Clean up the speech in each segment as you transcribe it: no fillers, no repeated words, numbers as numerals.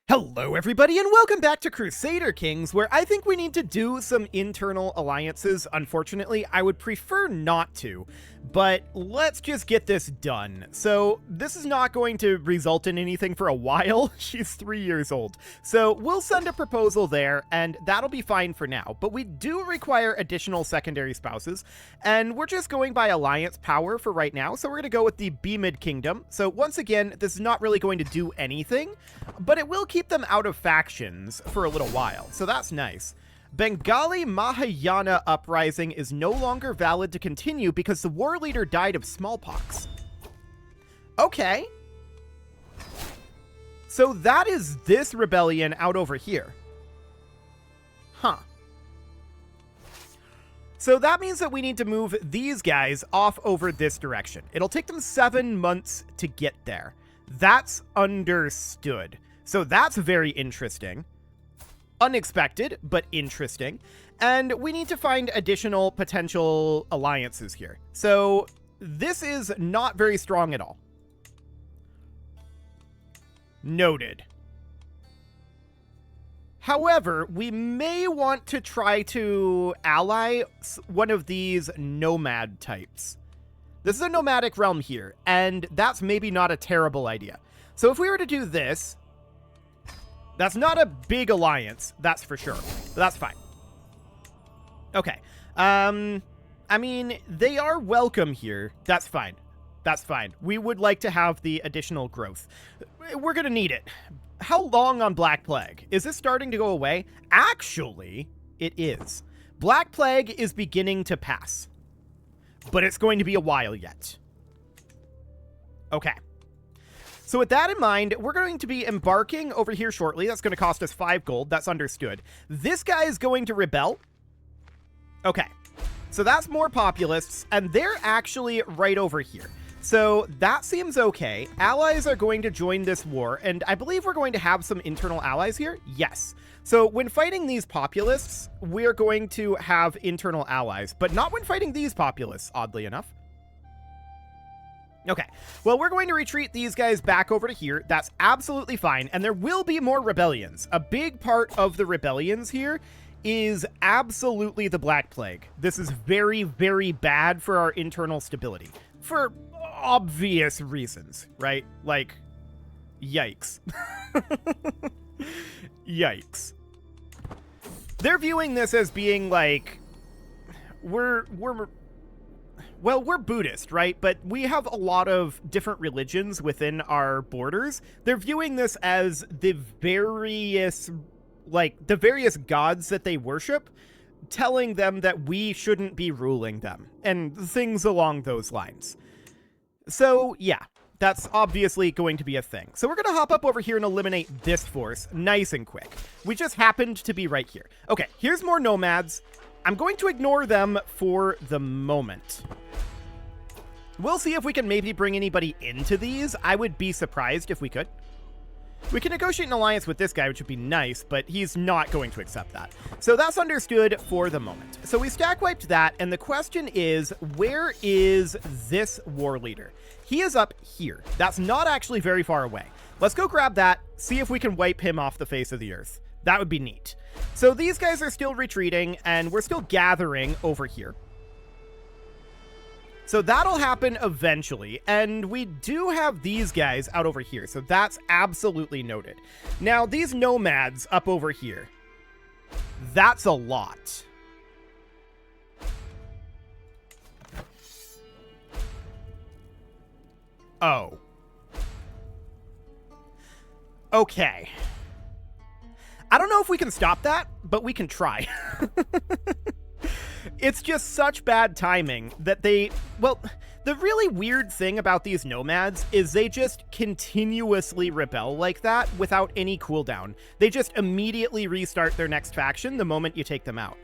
Hello everybody and welcome back to Crusader Kings, where I think we need to do some internal alliances. Unfortunately, I would prefer not to, but let's just get this done. So this is not going to result in anything for a while. She's 3 years old. So we'll send a proposal there and that'll be fine for now, but we do require additional secondary spouses and we're just going by alliance power for right now. So we're going to go with the B-Mid Kingdom. So once again, this is not really going to do anything, but it will keep them out of factions for a little while, so that's nice. Bengali Mahayana uprising is no longer valid to continue because the war leader died of smallpox. Okay. So that is this rebellion out over here. Huh. So that means that we need to move these guys off over this direction. It'll take them 7 months to get there. That's understood. So that's very interesting. Unexpected, but interesting. And we need to find additional potential alliances here. So this is not very strong at all. Noted. However, we may want to try to ally one of these nomad types. This is a nomadic realm here, and that's maybe not a terrible idea. So if we were to do this, that's not a big alliance, that's for sure. But that's fine. Okay. I mean, they are welcome here. That's fine. That's fine. We would like to have the additional growth. We're going to need it. How long on Black Plague? Is this starting to go away? Actually, it is. Black Plague is beginning to pass. But it's going to be a while yet. Okay. So with that in mind, we're going to be embarking over here shortly. That's going to cost us 5 gold. That's understood. This guy is going to rebel. Okay. So that's more populists, and they're actually right over here. So that seems okay. Allies are going to join this war, and I believe we're going to have some internal allies here. Yes. So when fighting these populists, we're going to have internal allies, but not when fighting these populists, oddly enough. Okay, well, we're going to retreat these guys back over to here. That's absolutely fine, and there will be more rebellions. A big part of the rebellions here is absolutely the Black Plague. This is very, very bad for our internal stability. For obvious reasons, right? Like, yikes. Yikes. They're viewing this as being like, we're Buddhist, right? But we have a lot of different religions within our borders. They're viewing this as the various gods that they worship, telling them that we shouldn't be ruling them, and things along those lines. So, yeah, that's obviously going to be a thing. So we're going to hop up over here and eliminate this force nice and quick. We just happened to be right here. Okay, here's more nomads. I'm going to ignore them for the moment. We'll see if we can maybe bring anybody into these. I would be surprised if we could. We can negotiate an alliance with this guy, which would be nice, but he's not going to accept that. So that's understood for the moment. So we stack wiped that, and the question is, where is this war leader? He is up here. That's not actually very far away. Let's go grab that, see if we can wipe him off the face of the earth. That would be neat. So these guys are still retreating, and we're still gathering over here. So that'll happen eventually, and we do have these guys out over here, so that's absolutely noted. Now, these nomads up over here, that's a lot. Oh. Okay. I don't know if we can stop that, but we can try. It's just such bad timing that the really weird thing about these nomads is they just continuously rebel like that without any cooldown. They just immediately restart their next faction the moment you take them out.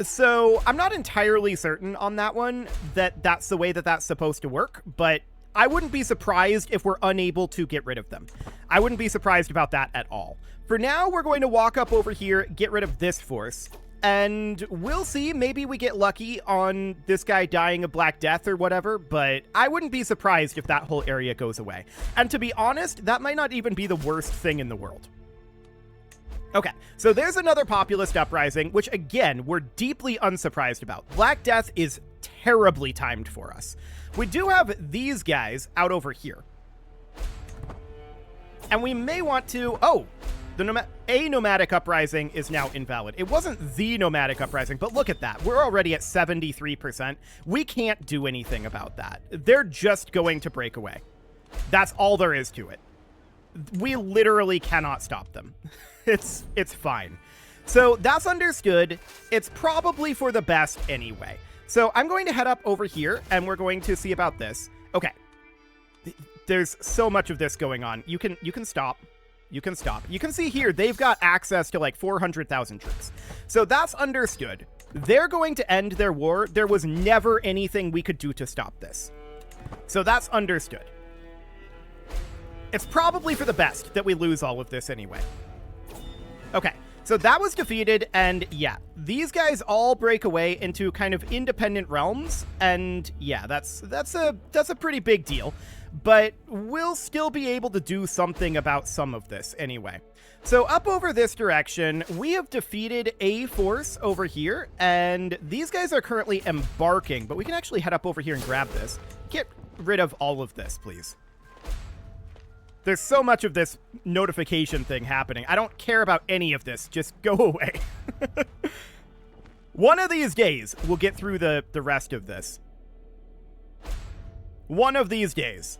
So I'm not entirely certain on that one that that's the way that that's supposed to work, but I wouldn't be surprised if we're unable to get rid of them. I wouldn't be surprised about that at all. For now, we're going to walk up over here, get rid of this force, and we'll see. Maybe we get lucky on this guy dying of Black Death or whatever, but I wouldn't be surprised if that whole area goes away. And to be honest, that might not even be the worst thing in the world. Okay, so there's another populist uprising, which again, we're deeply unsurprised about. Black Death is terribly timed for us. We do have these guys out over here. And we may want to... Oh, a nomadic uprising is now invalid. It wasn't the nomadic uprising, but look at that. We're already at 73%. We can't do anything about that. They're just going to break away. That's all there is to it. We literally cannot stop them. It's fine. So that's understood. It's probably for the best anyway. So I'm going to head up over here, and we're going to see about this. Okay. There's so much of this going on. You can stop. You can stop. You can see here, they've got access to like 400,000 troops. So that's understood. They're going to end their war. There was never anything we could do to stop this. So that's understood. It's probably for the best that we lose all of this anyway. Okay, so that was defeated, and yeah, these guys all break away into kind of independent realms, and yeah, that's a pretty big deal, but we'll still be able to do something about some of this anyway. So up over this direction, we have defeated a force over here, and these guys are currently embarking, but we can actually head up over here and grab this. Get rid of all of this, please. There's so much of this notification thing happening. I don't care about any of this. Just go away. One of these days, we'll get through the rest of this. One of these days.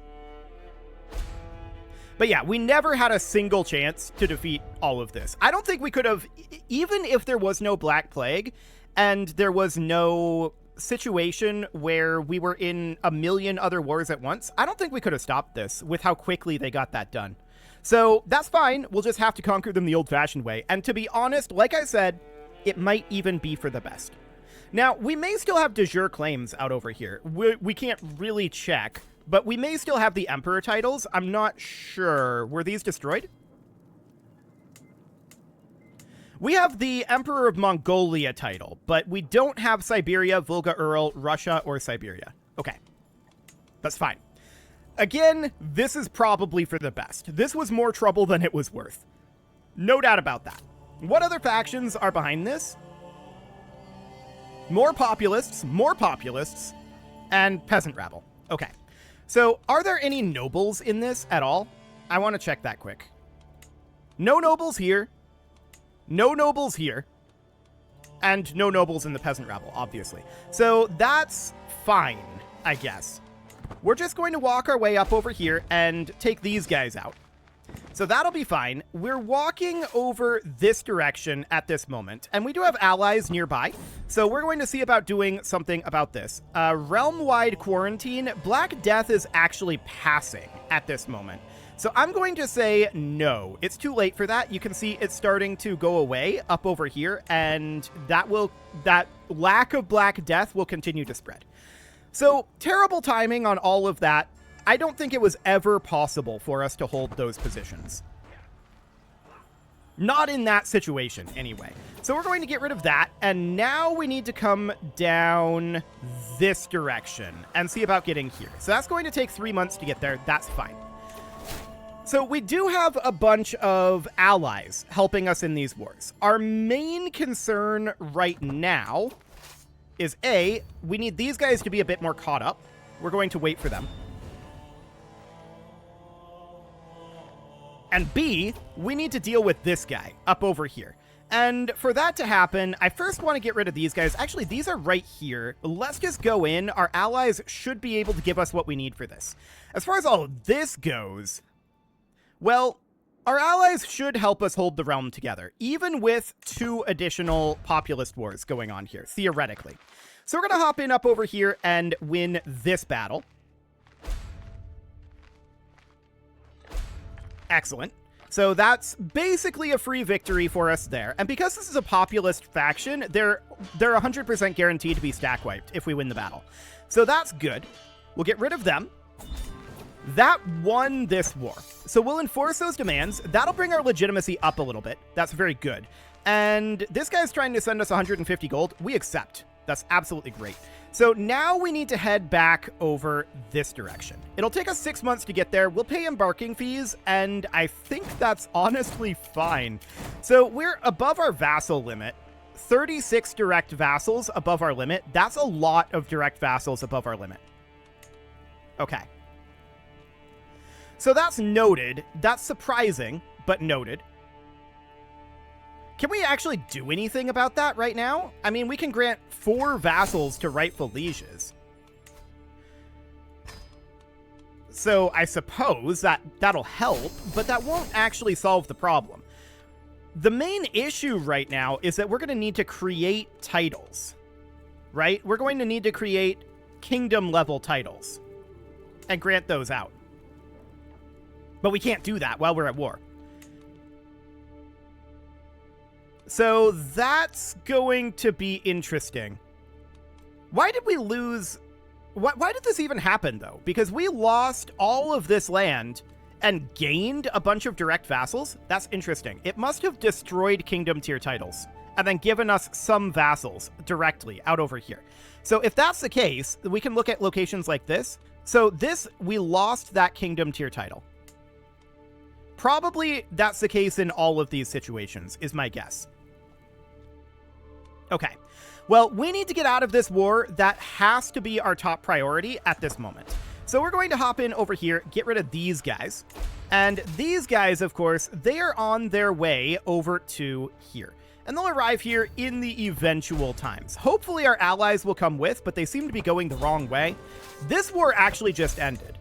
But yeah, we never had a single chance to defeat all of this. I don't think we could have, even if there was no Black Plague, and there was no situation where we were in a million other wars at once, I don't think we could have stopped this with how quickly they got that done. So that's fine. We'll just have to conquer them the old-fashioned way. And to be honest, like I said, it might even be for the best. Now, we may still have de jure claims out over here. We can't really check, but we may still have the Emperor titles. I'm not sure. Were these destroyed? We have the Emperor of Mongolia title, but we don't have Siberia, Volga-Ural, Russia, or Siberia. Okay. That's fine. Again, this is probably for the best. This was more trouble than it was worth. No doubt about that. What other factions are behind this? More populists, and peasant rabble. Okay. So, are there any nobles in this at all? I want to check that quick. No nobles here. No nobles here. And no nobles in the peasant rabble, obviously. So that's fine, I guess. We're just going to walk our way up over here and take these guys out. So that'll be fine. We're walking over this direction at this moment, and we do have allies nearby. So we're going to see about doing something about this. Realm-wide quarantine. Black Death is actually passing at this moment. So I'm going to say no. It's too late for that. You can see it's starting to go away up over here, and that lack of Black Death will continue to spread. So terrible timing on all of that. I don't think it was ever possible for us to hold those positions. Not in that situation, anyway. So we're going to get rid of that, and now we need to come down this direction and see about getting here. So that's going to take 3 months to get there. That's fine. So we do have a bunch of allies helping us in these wars. Our main concern right now is A, we need these guys to be a bit more caught up. We're going to wait for them. And B, we need to deal with this guy up over here. And for that to happen, I first want to get rid of these guys. Actually, these are right here. Let's just go in. Our allies should be able to give us what we need for this. As far as all of this goes, well, our allies should help us hold the realm together, even with 2 additional populist wars going on here, theoretically. So we're going to hop in up over here and win this battle. Excellent. So that's basically a free victory for us there. And because this is a populist faction, they're 100% guaranteed to be stack wiped if we win the battle. So that's good. We'll get rid of them. That won this war. So we'll enforce those demands. That'll bring our legitimacy up a little bit. That's very good. And this guy's trying to send us 150 gold. We accept. That's absolutely great. So now we need to head back over this direction. It'll take us 6 months to get there. We'll pay embarking fees, and I think that's honestly fine. So we're above our vassal limit. 36 direct vassals above our limit. That's a lot of direct vassals above our limit. Okay. So that's noted. That's surprising, but noted. Can we actually do anything about that right now? I mean, we can grant 4 vassals to rightful lieges. So I suppose that'll help, but that won't actually solve the problem. The main issue right now is that we're going to need to create titles, right? We're going to need to create kingdom-level titles and grant those out. But we can't do that while we're at war. So that's going to be interesting. Why did we lose... Why did this even happen, though? Because we lost all of this land and gained a bunch of direct vassals? That's interesting. It must have destroyed kingdom tier titles and then given us some vassals directly out over here. So if that's the case, we can look at locations like this. So this, we lost that kingdom tier title. Probably that's the case in all of these situations, is my guess. Okay, well, we need to get out of this war. That has to be our top priority at this moment. So we're going to hop in over here, get rid of these guys. And these guys, of course, they are on their way over to here. And they'll arrive here in the eventual times. Hopefully our allies will come with, but they seem to be going the wrong way. This war actually just ended.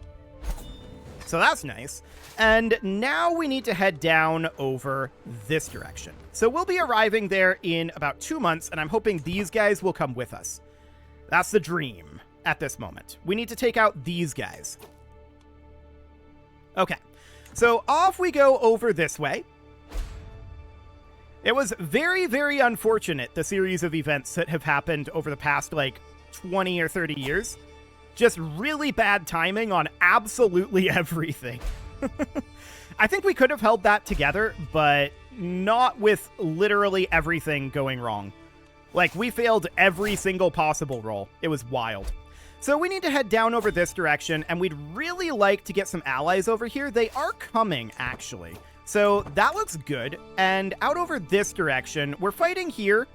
So that's nice. And now we need to head down over this direction. So we'll be arriving there in about 2 months, and I'm hoping these guys will come with us. That's the dream at this moment. We need to take out these guys. Okay, so off we go over this way. It was very, very unfortunate, the series of events that have happened over the past, like, 20 or 30 years. Just really bad timing on absolutely everything. I think we could have held that together, but not with literally everything going wrong. Like, we failed every single possible roll. It was wild. So we need to head down over this direction, and we'd really like to get some allies over here. They are coming, actually. So that looks good. And out over this direction, we're fighting here,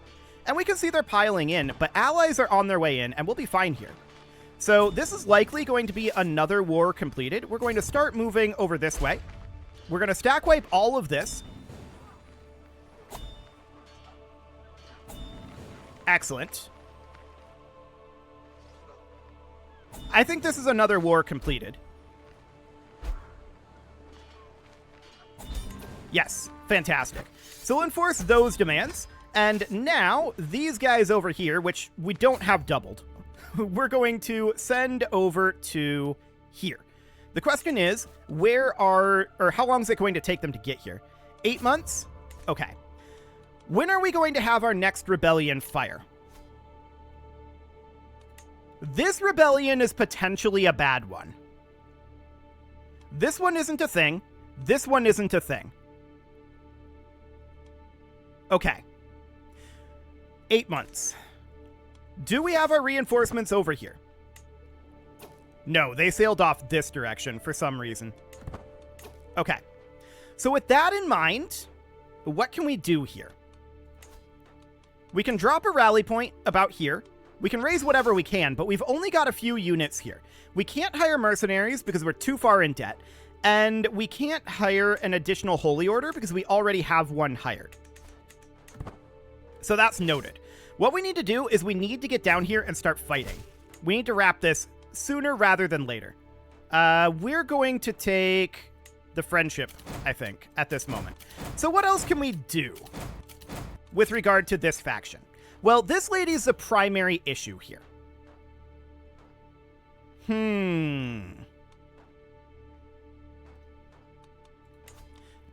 and we can see they're piling in, but allies are on their way in, and we'll be fine here. So this is likely going to be another war completed. We're going to start moving over this way. We're going to stack wipe all of this. Excellent. I think this is another war completed. Yes, fantastic. So we'll enforce those demands. And now these guys over here, which we don't have doubled, we're going to send over to here. The question is, how long is it going to take them to get here? 8 months? Okay. When are we going to have our next rebellion fire? This rebellion is potentially a bad one. This one isn't a thing. This one isn't a thing. Okay. 8 months. Do we have our reinforcements over here? No, they sailed off this direction for some reason. Okay. So with that in mind, what can we do here? We can drop a rally point about here. We can raise whatever we can, but we've only got a few units here. We can't hire mercenaries because we're too far in debt. And we can't hire an additional holy order because we already have one hired. So that's noted. What we need to do is we need to get down here and start fighting. We need to wrap this sooner rather than later. We're going to take the friendship, I think, at this moment. So what else can we do with regard to this faction? Well, this lady is the primary issue here.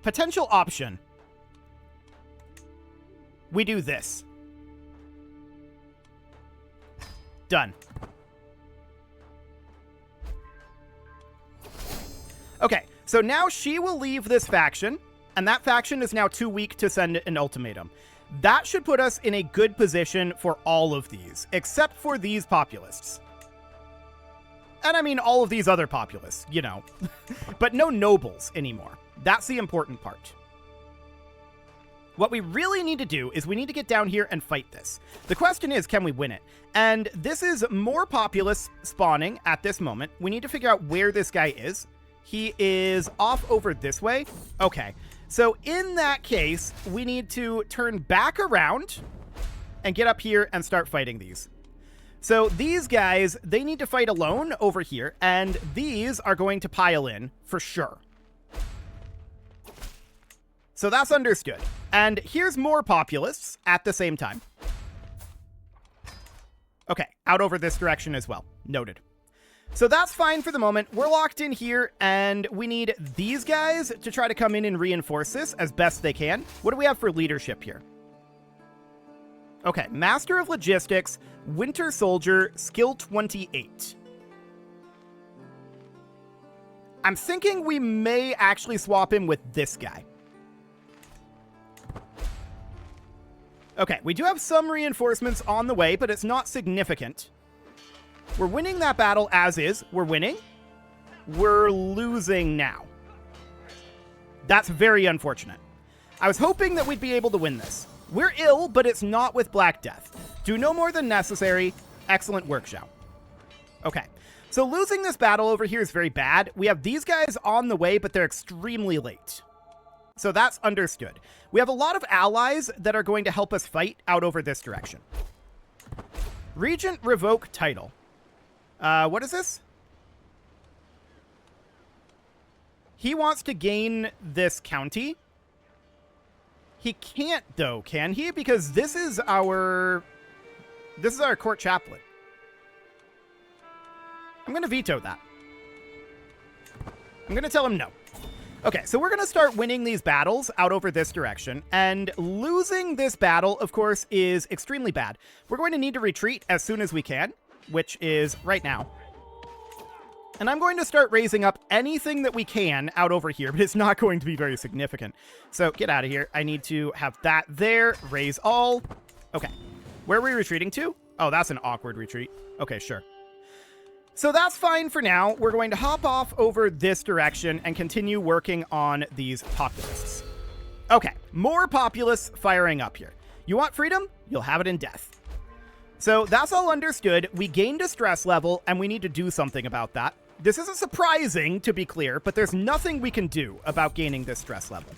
Potential option. We do this. Done. Okay, so now she will leave this faction, and that faction is now too weak to send an ultimatum. That should put us in a good position for all of these, except for these populists. And I mean all of these other populists, you know. But no nobles anymore. That's the important part. What we really need to do is we need to get down here and fight this. The question is, can we win it? And this is more populace spawning at this moment. We need to figure out where this guy is. He is off over this way. Okay. So in that case, we need to turn back around and get up here and start fighting these. So these guys, they need to fight alone over here, and these are going to pile in for sure. So that's understood. And here's more populists at the same time. Okay, out over this direction as well. Noted. So that's fine for the moment. We're locked in here, and we need these guys to try to come in and reinforce this as best they can. What do we have for leadership here? Okay, Master of Logistics, Winter Soldier, Skill 28. I'm thinking we may actually swap him with this guy. Okay, we do have some reinforcements on the way, but it's not significant. We're winning that battle as is. We're winning. We're losing now. That's very unfortunate. I was hoping that we'd be able to win this. We're ill, but it's not with Black Death. Do no more than necessary. Excellent work, Zhao. Okay, so losing this battle over here is very bad. We have these guys on the way, but they're extremely late. So that's understood. We have a lot of allies that are going to help us fight out over this direction. Regent revoke title. What is this? He wants to gain this county. He can't, though, can he? Because this is our court chaplain. I'm going to veto that. I'm going to tell him no. Okay, so we're going to start winning these battles out over this direction, and losing this battle, of course, is extremely bad. We're going to need to retreat as soon as we can, which is right now. And I'm going to start raising up anything that we can out over here, but it's not going to be very significant. So get out of here. I need to have that there. Raise all. Okay. Where are we retreating to? Oh, that's an awkward retreat. Okay, sure. So that's fine for now. We're going to hop off over this direction and continue working on these populists. Okay, more populists firing up here. You want freedom? You'll have it in death. So that's all understood. We gained a stress level, and we need to do something about that. This isn't surprising, to be clear, but there's nothing we can do about gaining this stress level.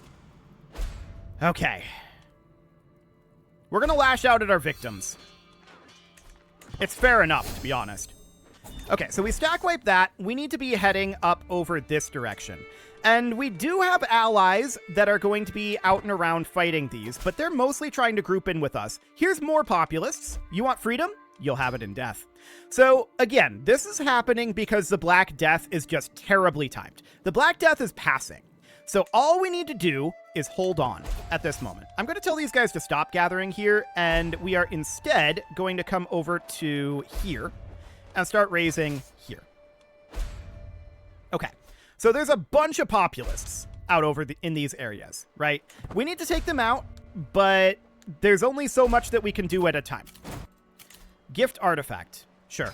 Okay. We're going to lash out at our victims. It's fair enough, to be honest. Okay, so we stack wipe that. We need to be heading up over this direction. And we do have allies that are going to be out and around fighting these, but they're mostly trying to group in with us. Here's more populists. You want freedom? You'll have it in death. So again, this is happening because the Black Death is just terribly timed. The Black Death is passing. So all we need to do is hold on at this moment. I'm going to tell these guys to stop gathering here, and we are instead going to come over to here and start raising here. Okay, so there's a bunch of populists out over in these areas, right? We need to take them out, but there's only so much that we can do at a time. Gift artifact. Sure.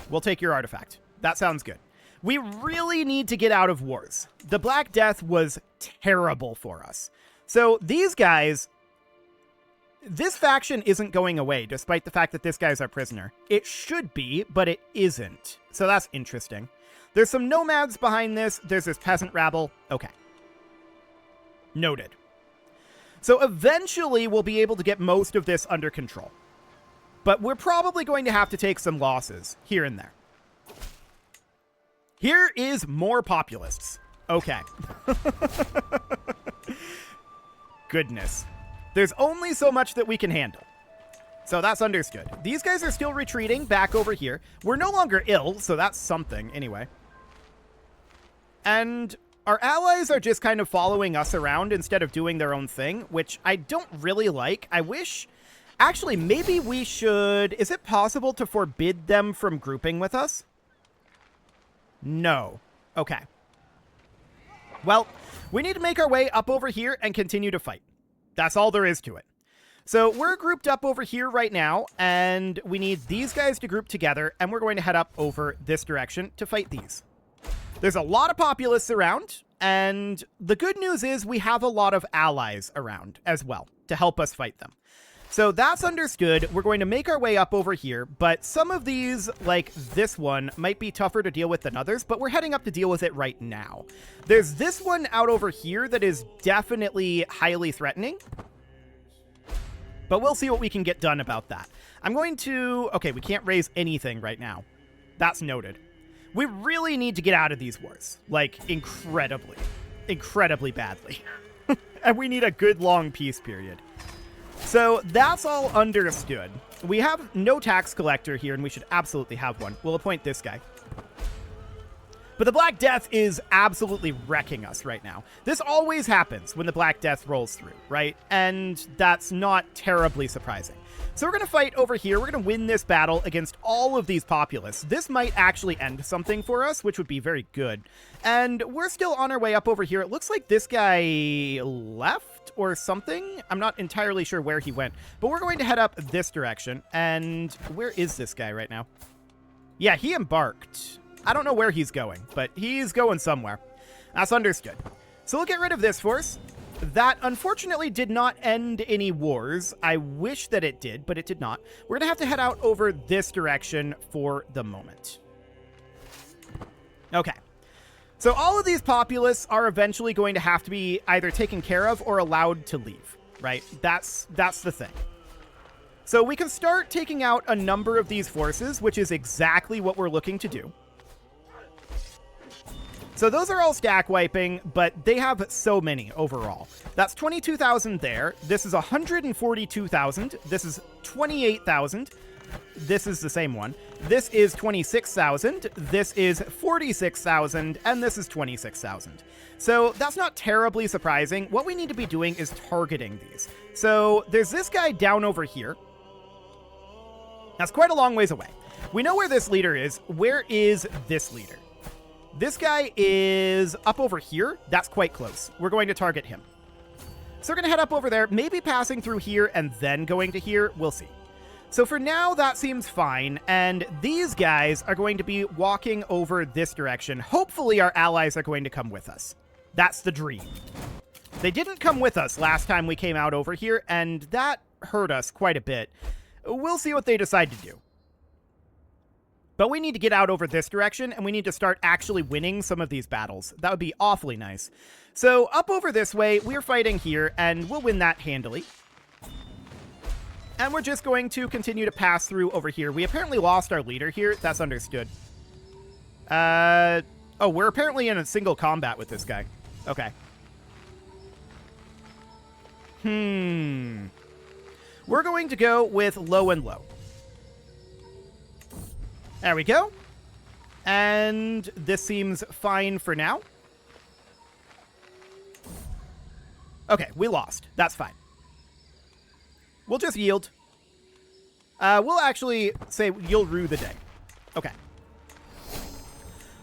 We'll take your artifact. That sounds good. We really need to get out of wars. The Black Death was terrible for us. So these guys, this faction isn't going away, despite the fact that this guy's our prisoner. It should be, but it isn't. So that's interesting. There's some nomads behind this. There's this peasant rabble. Okay. Noted. So eventually we'll be able to get most of this under control. But we're probably going to have to take some losses here and there. Here is more populists. Okay. Goodness. There's only so much that we can handle. So that's understood. These guys are still retreating back over here. We're no longer ill, so that's something anyway. And our allies are just kind of following us around instead of doing their own thing, which I don't really like. I wish... Actually, maybe we should... Is it possible to forbid them from grouping with us? No. Okay. Well, we need to make our way up over here and continue to fight. That's all there is to it. So we're grouped up over here right now, and we need these guys to group together, and we're going to head up over this direction to fight these. There's a lot of populists around, and the good news is we have a lot of allies around as well to help us fight them. So that's understood. We're going to make our way up over here, but some of these, like this one, might be tougher to deal with than others, but we're heading up to deal with it right now. There's this one out over here that is definitely highly threatening, but we'll see what we can get done about that. I'm going to... Okay, we can't raise anything right now. That's noted. We really need to get out of these wars, like incredibly badly. And we need a good long peace period. So that's all understood. We have no tax collector here, and we should absolutely have one. We'll appoint this guy. But the Black Death is absolutely wrecking us right now. This always happens when the Black Death rolls through, right? And that's not terribly surprising. So we're going to fight over here. We're going to win this battle against all of these populists. This might actually end something for us, which would be very good. And we're still on our way up over here. It looks like this guy left or something. I'm not entirely sure where he went. But we're going to head up this direction. And where is this guy right now? Yeah, he embarked. I don't know where he's going, but he's going somewhere. That's understood. So we'll get rid of this force. That, unfortunately, did not end any wars. I wish that it did, but it did not. We're going to have to head out over this direction for the moment. Okay. So all of these populists are eventually going to have to be either taken care of or allowed to leave, right? That's the thing. So we can start taking out a number of these forces, which is exactly what we're looking to do. So those are all stack wiping, but they have so many overall. That's 22,000 there. This is 142,000. This is 28,000. This is the same one. This is 26,000. This is 46,000. And this is 26,000. So that's not terribly surprising. What we need to be doing is targeting these. So there's this guy down over here. That's quite a long ways away. We know where this leader is. Where is this leader? This guy is up over here. That's quite close. We're going to target him. So we're going to head up over there, maybe passing through here and then going to here. We'll see. So for now, that seems fine. And these guys are going to be walking over this direction. Hopefully our allies are going to come with us. That's the dream. They didn't come with us last time we came out over here, and that hurt us quite a bit. We'll see what they decide to do. But we need to get out over this direction, and we need to start actually winning some of these battles. That would be awfully nice. So up over this way, we're fighting here, and we'll win that handily. And we're just going to continue to pass through over here. We apparently lost our leader here. That's understood. Oh, we're apparently in a single combat with this guy. Okay. We're going to go with low and low. There we go. And this seems fine for now. Okay, we lost. That's fine. We'll just yield. We'll actually say you'll rue the day. Okay.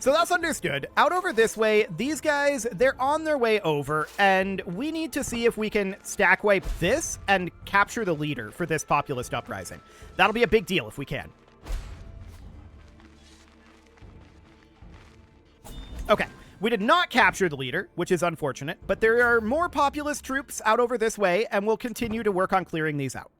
So that's understood. Out over this way, these guys, they're on their way over, and we need to see if we can stack wipe this and capture the leader for this populist uprising. That'll be a big deal if we can. Okay, we did not capture the leader, which is unfortunate, but there are more populist troops out over this way, and we'll continue to work on clearing these out.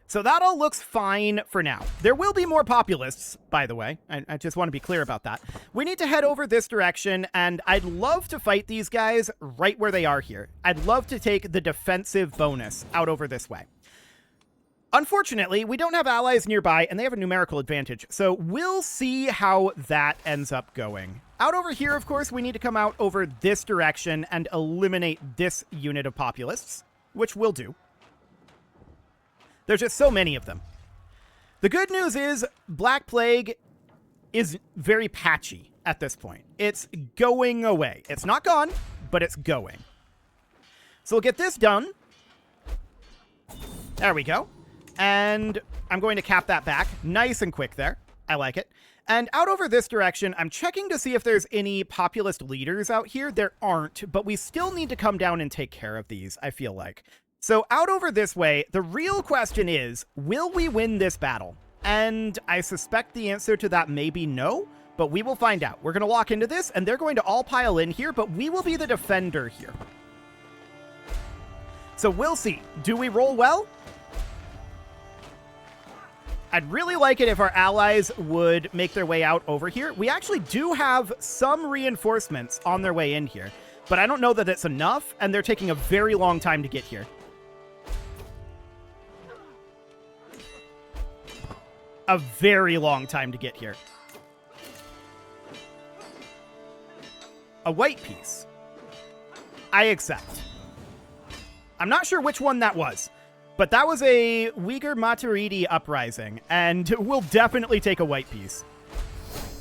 So that all looks fine for now. There will be more populists, by the way. I just want to be clear about that. We need to head over this direction, and I'd love to fight these guys right where they are here. I'd love to take the defensive bonus out over this way. Unfortunately, we don't have allies nearby, and they have a numerical advantage, so we'll see how that ends up going. Out over here, of course, we need to come out over this direction and eliminate this unit of populists, which we'll do. There's just so many of them. The good news is Black Plague is very patchy at this point. It's going away. It's not gone, but it's going. So we'll get this done. There we go. And I'm going to cap that back. Nice and quick there. I like it. And out over this direction, I'm checking to see if there's any populist leaders out here. There aren't, but we still need to come down and take care of these, I feel like. So out over this way, the real question is, will we win this battle? And I suspect the answer to that may be no, but we will find out. We're going to walk into this, and they're going to all pile in here, but we will be the defender here. So we'll see. Do we roll well? I'd really like it if our allies would make their way out over here. We actually do have some reinforcements on their way in here, but I don't know that it's enough, and they're taking a very long time to get here. A very long time to get here. A white piece. I accept. I'm not sure which one that was, but that was a Uyghur Maturidi uprising, and we'll definitely take a white piece.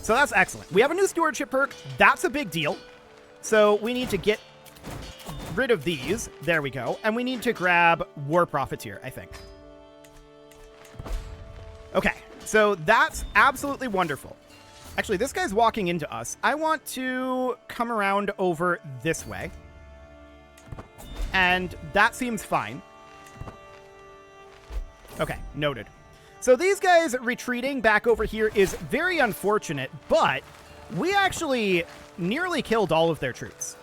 So that's excellent. We have a new stewardship perk. That's a big deal. So we need to get rid of these. There we go. And we need to grab War Profiteer, I think. Okay, so that's absolutely wonderful. Actually, this guy's walking into us. I want to come around over this way. And that seems fine. Okay, noted. So these guys retreating back over here is very unfortunate, but we actually nearly killed all of their troops.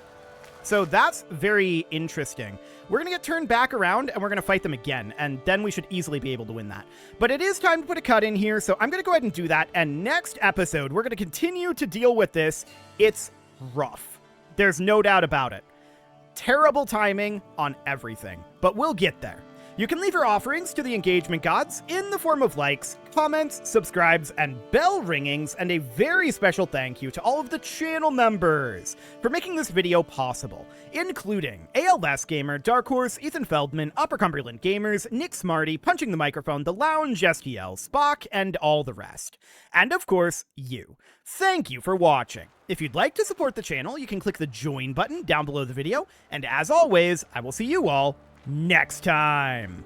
So that's very interesting. We're going to get turned back around, and we're going to fight them again, and then we should easily be able to win that. But it is time to put a cut in here, so I'm going to go ahead and do that, and next episode, we're going to continue to deal with this. It's rough. There's no doubt about it. Terrible timing on everything, but we'll get there. You can leave your offerings to the engagement gods in the form of likes, comments, subscribes, and bell ringings, and a very special thank you to all of the channel members for making this video possible, including ALS Gamer, Dark Horse, Ethan Feldman, Upper Cumberland Gamers, Nick Smarty, Punching the Microphone, The Lounge, STL, Spock, and all the rest. And of course, you. Thank you for watching. If you'd like to support the channel, you can click the join button down below the video, and as always, I will see you all next time.